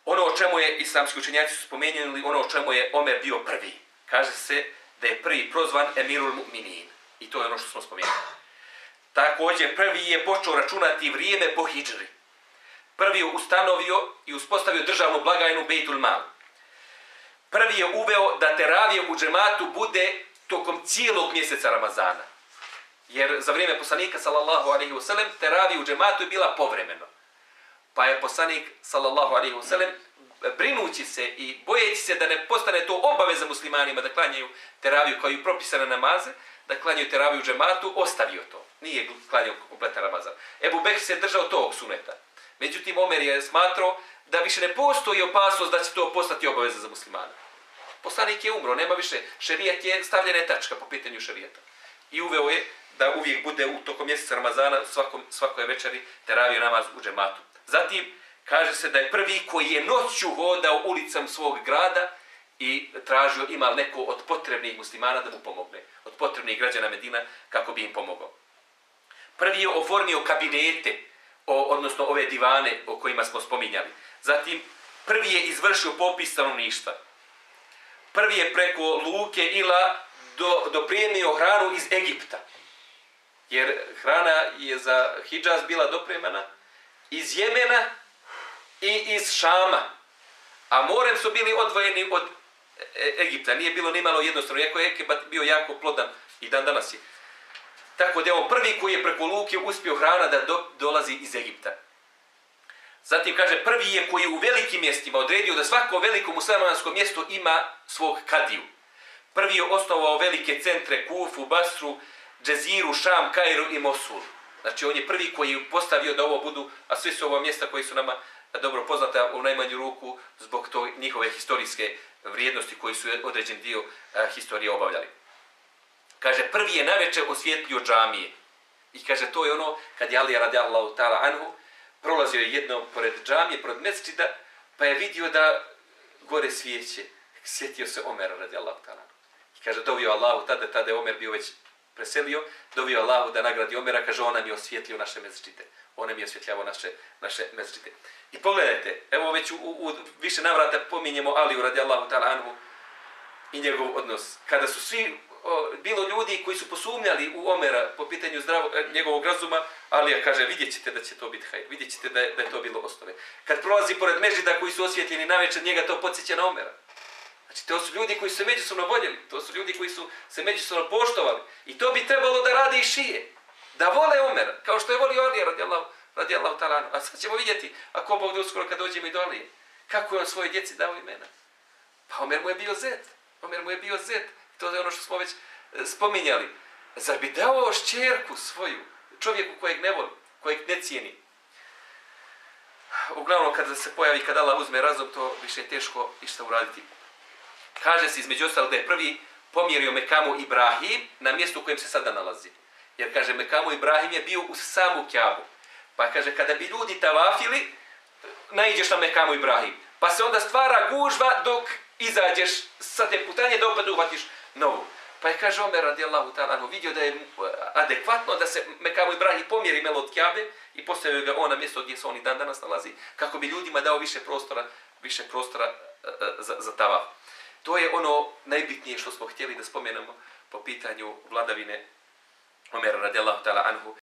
Ono o čemu je islamski učenjaci su spomenuli, ono o čemu je Omer bio prvi. Kaže se da je prvi prozvan Emirul Mu'minin. I to je ono što smo spomenuli. Također prvi je počeo računati vrijeme po hidžri. Prvi je ustanovio i uspostavio državnu blagajnu Bejtul Mal. Prvi je uveo da teravija u džematu bude tokom cijelog mjeseca Ramazana. Jer za vrijeme poslanika sallallahu alejhi ve sellem teravija u džematu je bila povremeno. Pa je poslanik sallallahu alejhi ve sellem brinući se i bojeći se da ne postane to obaveza muslimanima da klanjaju teraviju kao i propisane namaze, da klanjaju teraviju u džematu, ostavio to. Nije klanjao kompletan Ramazan. Ebu Bekr se držao tog suneta. Međutim, Omer je smatrao da više ne postoji opasnost da će to postati obaveza za muslimana. Poslanik je umro, nema više. Šerijat je stavljena tačka po pitanju šerijata. I uveo je da uvijek bude u tokom mjeseca Ramazana svakoj večeri teravio namaz u džematu. Zatim, kaže se da je prvi koji je noću hodao ulicom svog grada i tražio ima li neko od potrebnih muslimana da mu pomogne. Od potrebnih građana Medina kako bi im pomogao. Prvi je oformio kabinete, odnosno ove divane o kojima smo spominjali. Zatim, prvi je izvršio popis stanovništva. Prvi je preko luke Ila dopremio hranu iz Egipta. Jer hrana je za Hidžaz bila dopremana iz Jemena i iz Šama. A morem su bili odvojeni od Egipta. Nije bilo nimalo jednostavno. Iako je Egipat bio jako plodan i dan danas je. Tako da je on prvi koji je preko luke uspio hrana da dolazi iz Egipta. Zatim kaže, prvi je koji u velikim mjestima odredio da svako veliko muslimansko mjesto ima svog kadiju. Prvi je osnovao velike centre Kufu, Basru, Džeziru, Šam, Kairu i Mosul. Znači on je prvi koji je postavio da ovo budu, a svi su ovo mjesta koji su nama dobro poznata u najmanju ruku zbog to njihove historijske vrijednosti koji su određen dio historije obavljali. Kaže, prvi je navečer osvijetlio džamije. I kaže, to je ono kad je Alija radijallahu ta'ala anhu prolazio je jednom pored džamije, pored mesdžida, pa je vidio da gore svijeće. Sjetio se Omera radijallahu ta'ala. I kaže, dovio Allahu, tada je Omer bio već preselio, dovio Allahu da nagradi Omera, kaže, on nam je osvijetlio naše mesdžide. On nam je osvjetljavao naše mesdžide. I pogledajte, evo već u više navrata pominjemo Aliju radijallahu ta'ala anhu i njegov odnos. Kada su svi bilo ljudi koji su posumnjali u Omera po pitanju njegovog razuma, Alija kaže, vidjet ćete da će to biti hajr, vidjet ćete da je to bilo osnove. Kad prolazi pored mežida koji su osvjetljeni navečer, njega to podsjeća na Omera. Znači, to su ljudi koji su se međusobno voljeli, to su ljudi koji su se međusobno poštovali. I to bi trebalo da rade i šije, da vole Omera, kao što je volio Alija radijallahu ta'ala anhu. A sad ćemo vidjeti, ako Bog da uskoro kad dođemo i do Alije, kako je on svojoj djeci dao imena. Pa Omer mu je bio zet. To je ono što smo već spominjali. Zar bi dao šćerku svoju čovjeku kojeg ne voli, kojeg ne cijeni? Uglavnom, kada se pojavi, kad Allah uzme razum, to više je teško išta uraditi. Kaže se između ostalog da je prvi pomjerio Mekamu Ibrahim na mjestu u kojem se sada nalazi. Jer, kaže, Mekamu Ibrahim je bio uz samu Kjabu. Pa kaže, kada bi ljudi tavafili, naiđeš na Mekamu Ibrahim. Pa se onda stvara gužva dok izađeš sa te putanje da opet uhvatiš novu. Pa je, kaže, Omer radijallahu ta'ala anhu vidio da je adekvatno da se Mekamu Ibrahim pomjeri malo od Kjabe i postavio ga on na mjesto gdje se on i dan danas nalazi, kako bi ljudima dao više prostora za tavaf. To je ono najbitnije što smo htjeli da spomenemo po pitanju vladavine Omera radijallahu ta'ala anhu.